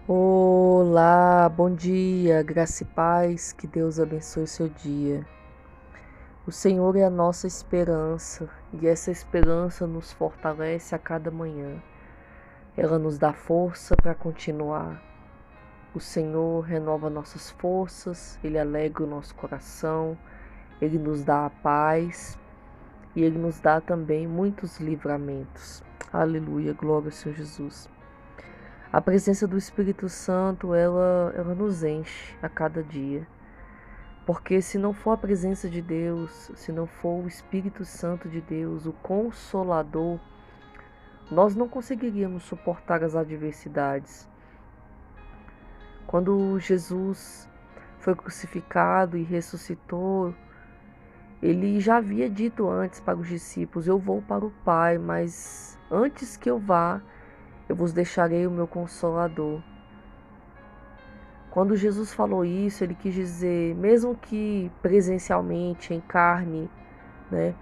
Olá, bom dia, graça e paz, que Deus abençoe o seu dia. O Senhor é a nossa esperança e essa esperança nos fortalece a cada manhã. Ela nos dá força para continuar. O Senhor renova nossas forças, Ele alegra o nosso coração, Ele nos dá a paz e Ele nos dá também muitos livramentos. Aleluia, glória ao Senhor Jesus. A presença do Espírito Santo, ela nos enche a cada dia. Porque se não for a presença de Deus, se não for o Espírito Santo de Deus, o Consolador, nós não conseguiríamos suportar as adversidades. Quando Jesus foi crucificado e ressuscitou, ele já havia dito antes para os discípulos: Eu vou para o Pai, mas antes que eu vá, eu vos deixarei o meu Consolador. Quando Jesus falou isso, ele quis dizer, mesmo que presencialmente, em carne, né,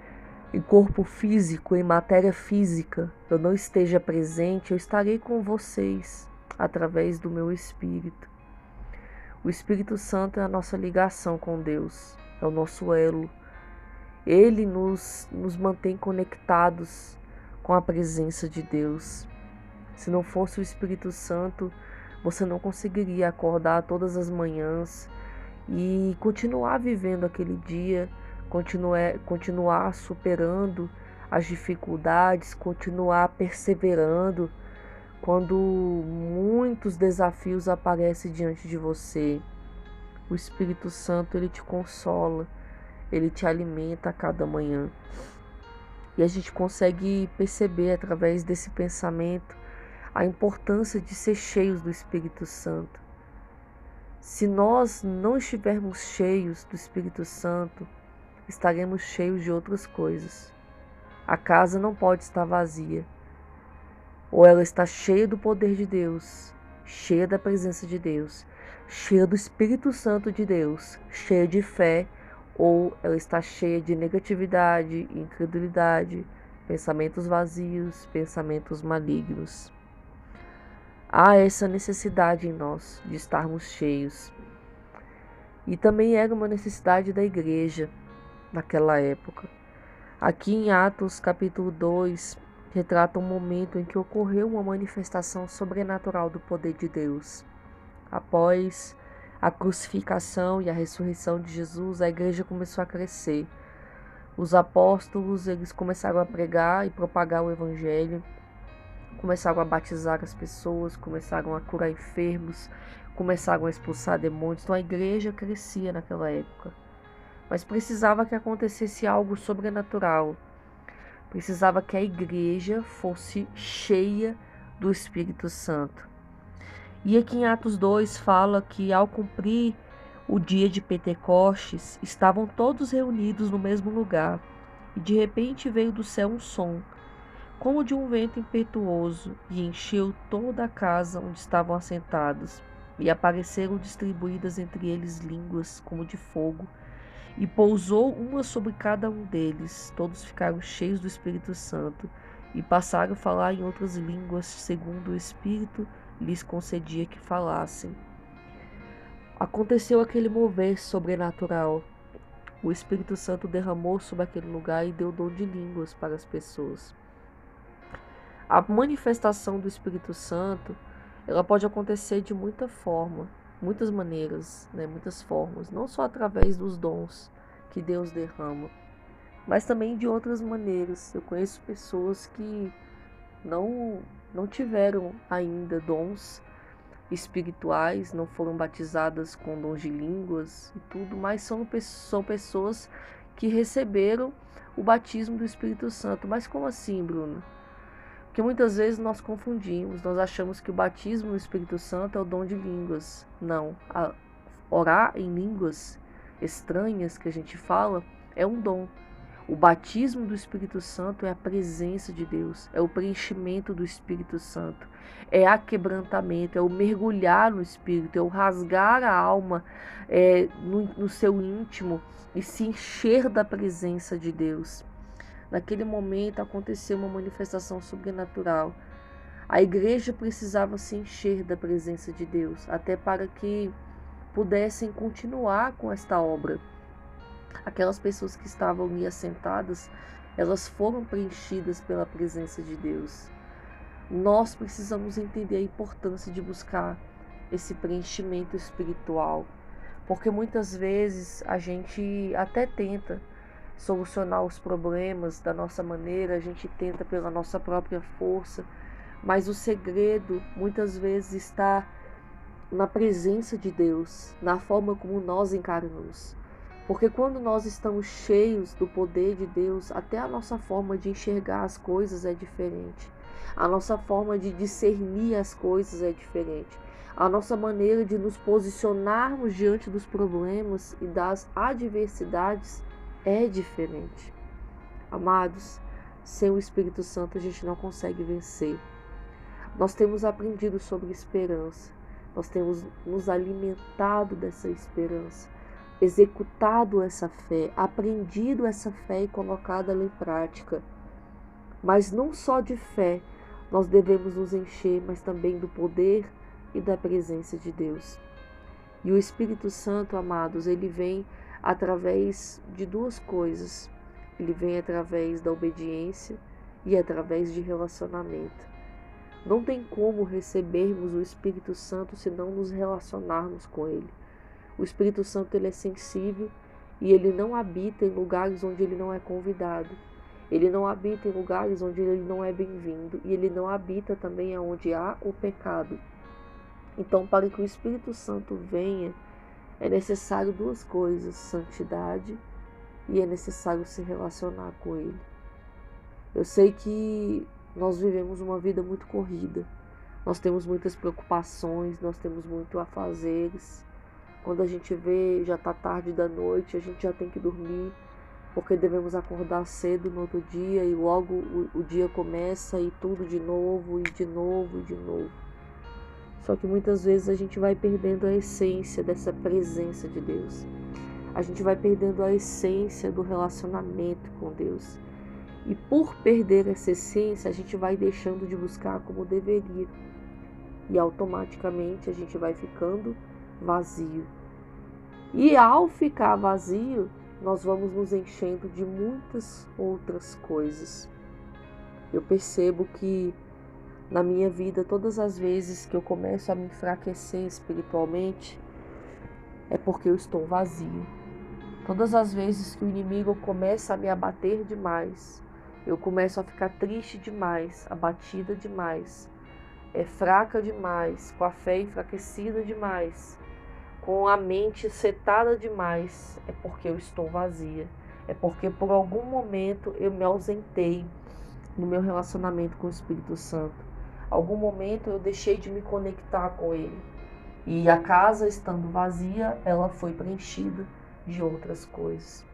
em corpo físico, em matéria física, eu não esteja presente, eu estarei com vocês através do meu Espírito. O Espírito Santo é a nossa ligação com Deus, é o nosso elo. Ele nos mantém conectados com a presença de Deus. Se não fosse o Espírito Santo, você não conseguiria acordar todas as manhãs e continuar vivendo aquele dia, continuar superando as dificuldades, continuar perseverando quando muitos desafios aparecem diante de você. O Espírito Santo, ele te consola, ele te alimenta a cada manhã. E a gente consegue perceber através desse pensamento a importância de ser cheios do Espírito Santo. Se nós não estivermos cheios do Espírito Santo, estaremos cheios de outras coisas. A casa não pode estar vazia. Ou ela está cheia do poder de Deus, cheia da presença de Deus, cheia do Espírito Santo de Deus, cheia de fé, ou ela está cheia de negatividade, incredulidade, pensamentos vazios, pensamentos malignos. Há essa necessidade em nós de estarmos cheios. E também era uma necessidade da igreja naquela época. Aqui em Atos capítulo 2, retrata um momento em que ocorreu uma manifestação sobrenatural do poder de Deus. Após a crucificação e a ressurreição de Jesus, a igreja começou a crescer. Os apóstolos, eles começaram a pregar e propagar o evangelho, começaram a batizar as pessoas, começaram a curar enfermos, começaram a expulsar demônios. Então a igreja crescia naquela época. Mas precisava que acontecesse algo sobrenatural. Precisava que a igreja fosse cheia do Espírito Santo. E aqui em Atos 2 fala que ao cumprir o dia de Pentecostes, estavam todos reunidos no mesmo lugar. E de repente veio do céu um som, como de um vento impetuoso, e encheu toda a casa onde estavam assentados. E apareceram distribuídas entre eles línguas como de fogo, e pousou uma sobre cada um deles. Todos ficaram cheios do Espírito Santo e passaram a falar em outras línguas, segundo o Espírito lhes concedia que falassem. Aconteceu aquele mover sobrenatural. O Espírito Santo derramou sobre aquele lugar e deu dom de línguas para as pessoas. A manifestação do Espírito Santo, ela pode acontecer de muita forma, muitas maneiras, muitas formas, não só através dos dons que Deus derrama, mas também de outras maneiras. Eu conheço pessoas que não tiveram ainda dons espirituais, não foram batizadas com dons de línguas e tudo, mas são pessoas que receberam o batismo do Espírito Santo. Mas como assim, Bruna? Porque muitas vezes nós confundimos, nós achamos que o batismo no Espírito Santo é o dom de línguas. Não, orar em línguas estranhas que a gente fala é um dom. O batismo do Espírito Santo é a presença de Deus, é o preenchimento do Espírito Santo, é aquebrantamento, é o mergulhar no Espírito, é o rasgar a alma no seu íntimo e se encher da presença de Deus. Naquele momento aconteceu uma manifestação sobrenatural. A igreja precisava se encher da presença de Deus, até para que pudessem continuar com esta obra. Aquelas pessoas que estavam ali assentadas, elas foram preenchidas pela presença de Deus. Nós precisamos entender a importância de buscar esse preenchimento espiritual, porque muitas vezes a gente até tenta solucionar os problemas da nossa maneira, a gente tenta pela nossa própria força, mas o segredo muitas vezes está na presença de Deus, na forma como nós encaramos. Porque quando nós estamos cheios do poder de Deus, até a nossa forma de enxergar as coisas é diferente. A nossa forma de discernir as coisas é diferente. A nossa maneira de nos posicionarmos diante dos problemas e das adversidades é diferente. Amados, sem o Espírito Santo a gente não consegue vencer. Nós temos aprendido sobre esperança. Nós temos nos alimentado dessa esperança, executado essa fé, aprendido essa fé e colocado ela em prática. Mas não só de fé nós devemos nos encher, mas também do poder e da presença de Deus. E o Espírito Santo, amados, ele vem através de duas coisas. Ele vem através da obediência e através de relacionamento. Não tem como recebermos o Espírito Santo se não nos relacionarmos com Ele. O Espírito Santo ele é sensível e ele não habita em lugares onde ele não é convidado. Ele não habita em lugares onde ele não é bem-vindo e ele não habita também onde há o pecado. Então, para que o Espírito Santo venha, é necessário duas coisas: santidade e é necessário se relacionar com Ele. Eu sei que nós vivemos uma vida muito corrida, nós temos muitas preocupações, nós temos muito afazeres. Quando a gente vê, já está tarde da noite, a gente já tem que dormir, porque devemos acordar cedo no outro dia e logo o dia começa e tudo de novo, e de novo, e de novo. Só que muitas vezes a gente vai perdendo a essência dessa presença de Deus. A gente vai perdendo a essência do relacionamento com Deus. E por perder essa essência, a gente vai deixando de buscar como deveria. E automaticamente a gente vai ficando vazio. E ao ficar vazio, nós vamos nos enchendo de muitas outras coisas. Eu percebo que na minha vida, todas as vezes que eu começo a me enfraquecer espiritualmente, é porque eu estou vazio. Todas as vezes que o inimigo começa a me abater demais, eu começo a ficar triste demais, abatida demais, fraca demais, com a fé enfraquecida demais, com a mente setada demais, é porque eu estou vazia. É porque por algum momento eu me ausentei no meu relacionamento com o Espírito Santo. Algum momento eu deixei de me conectar com Ele. E a casa estando vazia, ela foi preenchida de outras coisas.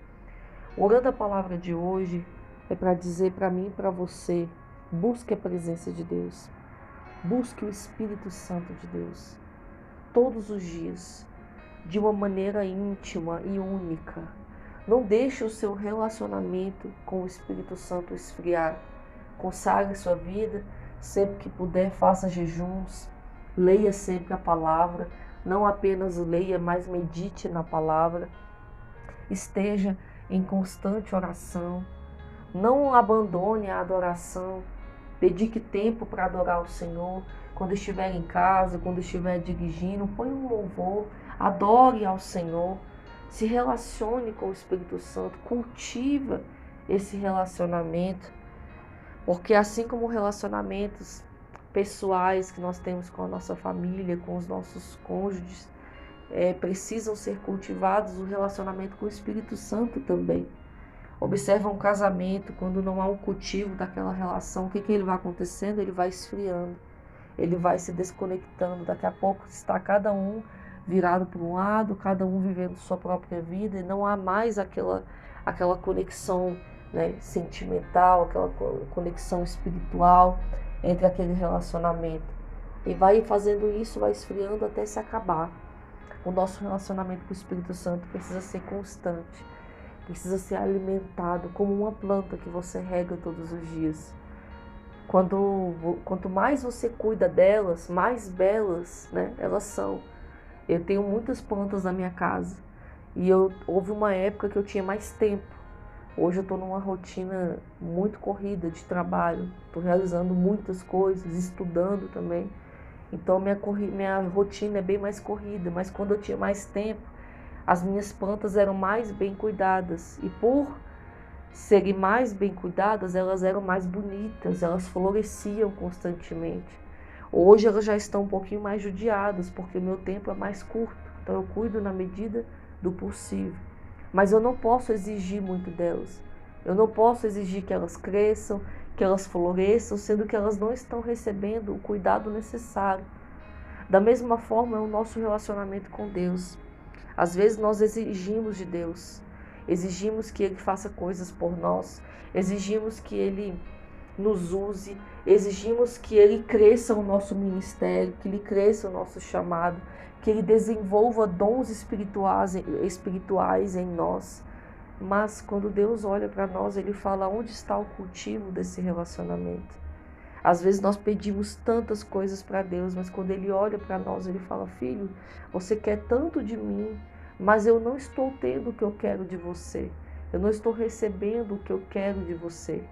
Orando a palavra de hoje é para dizer para mim e para você: busque a presença de Deus. Busque o Espírito Santo de Deus. Todos os dias. De uma maneira íntima e única. Não deixe o seu relacionamento com o Espírito Santo esfriar. Consagre sua vida. Sempre que puder, faça jejuns, leia sempre a palavra, não apenas leia, mas medite na palavra, esteja em constante oração, não abandone a adoração, dedique tempo para adorar o Senhor, quando estiver em casa, quando estiver dirigindo, põe um louvor, adore ao Senhor, se relacione com o Espírito Santo, cultiva esse relacionamento. Porque assim como relacionamentos pessoais que nós temos com a nossa família, com os nossos cônjuges, precisam ser cultivados, o relacionamento com o Espírito Santo também. Observa um casamento, quando não há um cultivo daquela relação, o que ele vai acontecendo? Ele vai esfriando, ele vai se desconectando, daqui a pouco está cada um virado para um lado, cada um vivendo sua própria vida, e não há mais aquela conexão, né, sentimental, aquela conexão espiritual entre aquele relacionamento. E vai fazendo isso, vai esfriando até se acabar. O nosso relacionamento com o Espírito Santo precisa ser constante, precisa ser alimentado como uma planta que você rega todos os dias. Quanto mais você cuida delas, mais belas, né, elas são. Eu tenho muitas plantas na minha casa e houve uma época que eu tinha mais tempo. Hoje eu estou numa rotina muito corrida de trabalho, estou realizando muitas coisas, estudando também. Então minha rotina é bem mais corrida, mas quando eu tinha mais tempo, as minhas plantas eram mais bem cuidadas. E por serem mais bem cuidadas, elas eram mais bonitas, elas floresciam constantemente. Hoje elas já estão um pouquinho mais judiadas, porque o meu tempo é mais curto. Então eu cuido na medida do possível. Mas eu não posso exigir muito delas. Eu não posso exigir que elas cresçam, que elas floresçam, sendo que elas não estão recebendo o cuidado necessário. Da mesma forma é o nosso relacionamento com Deus. Às vezes nós exigimos de Deus, exigimos que Ele faça coisas por nós, exigimos que Ele nos use, exigimos que Ele cresça o nosso ministério, que Ele cresça o nosso chamado, que Ele desenvolva dons espirituais em nós. Mas quando Deus olha para nós, Ele fala: onde está o cultivo desse relacionamento? Às vezes nós pedimos tantas coisas para Deus, mas quando Ele olha para nós, Ele fala: filho, você quer tanto de mim, mas eu não estou tendo o que eu quero de você. Eu não estou recebendo o que eu quero de você.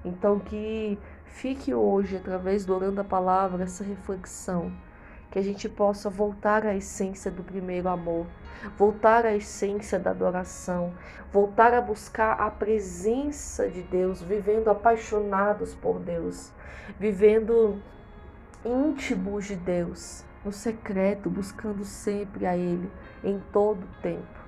Então que fique hoje, através do Orando a Palavra, essa reflexão, que a gente possa voltar à essência do primeiro amor, voltar à essência da adoração, voltar a buscar a presença de Deus, vivendo apaixonados por Deus, vivendo íntimos de Deus, no secreto, buscando sempre a Ele, em todo o tempo.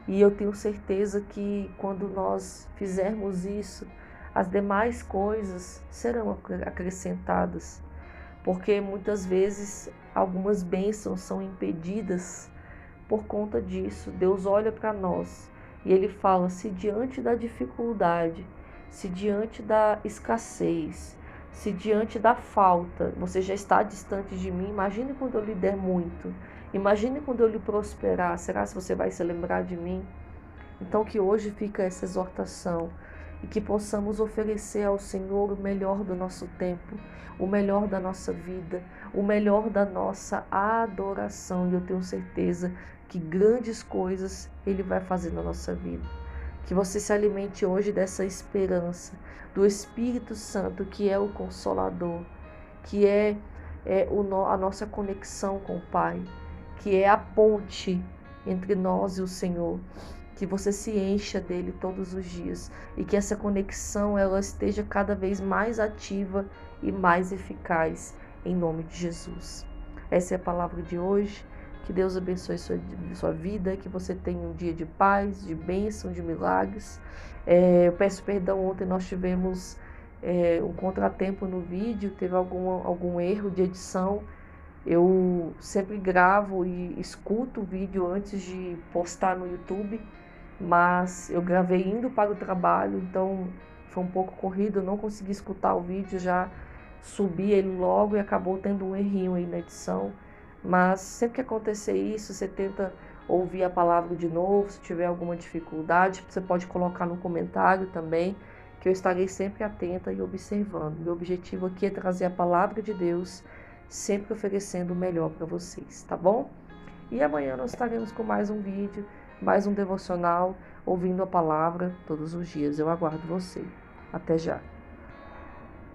E eu tenho certeza que quando nós fizermos isso, as demais coisas serão acrescentadas, porque muitas vezes algumas bênçãos são impedidas por conta disso. Deus olha para nós e Ele fala: se diante da dificuldade, se diante da escassez, se diante da falta, você já está distante de mim, imagine quando eu lhe der muito, imagine quando eu lhe prosperar, será que você vai se lembrar de mim? Então que hoje fica essa exortação e que possamos oferecer ao Senhor o melhor do nosso tempo, o melhor da nossa vida, o melhor da nossa adoração. E eu tenho certeza que grandes coisas Ele vai fazer na nossa vida. Que você se alimente hoje dessa esperança, do Espírito Santo, que é o Consolador, que é a nossa conexão com o Pai, que é a ponte entre nós e o Senhor. Que você se encha dele todos os dias e que essa conexão ela esteja cada vez mais ativa e mais eficaz, em nome de Jesus. Essa é a palavra de hoje. Que Deus abençoe sua vida, que você tenha um dia de paz, de bênção, de milagres. Eu peço perdão, ontem nós tivemos um contratempo no vídeo, teve algum erro de edição. Eu sempre gravo e escuto o vídeo antes de postar no YouTube, mas eu gravei indo para o trabalho, então foi um pouco corrido, eu não consegui escutar o vídeo, já subi ele logo e acabou tendo um errinho aí na edição. Mas sempre que acontecer isso, você tenta ouvir a palavra de novo. Se tiver alguma dificuldade, você pode colocar no comentário também, que eu estarei sempre atenta e observando. Meu objetivo aqui é trazer a palavra de Deus, sempre oferecendo o melhor para vocês, tá bom? E amanhã nós estaremos com mais um vídeo, mais um devocional, ouvindo a palavra todos os dias. Eu aguardo você. Até já.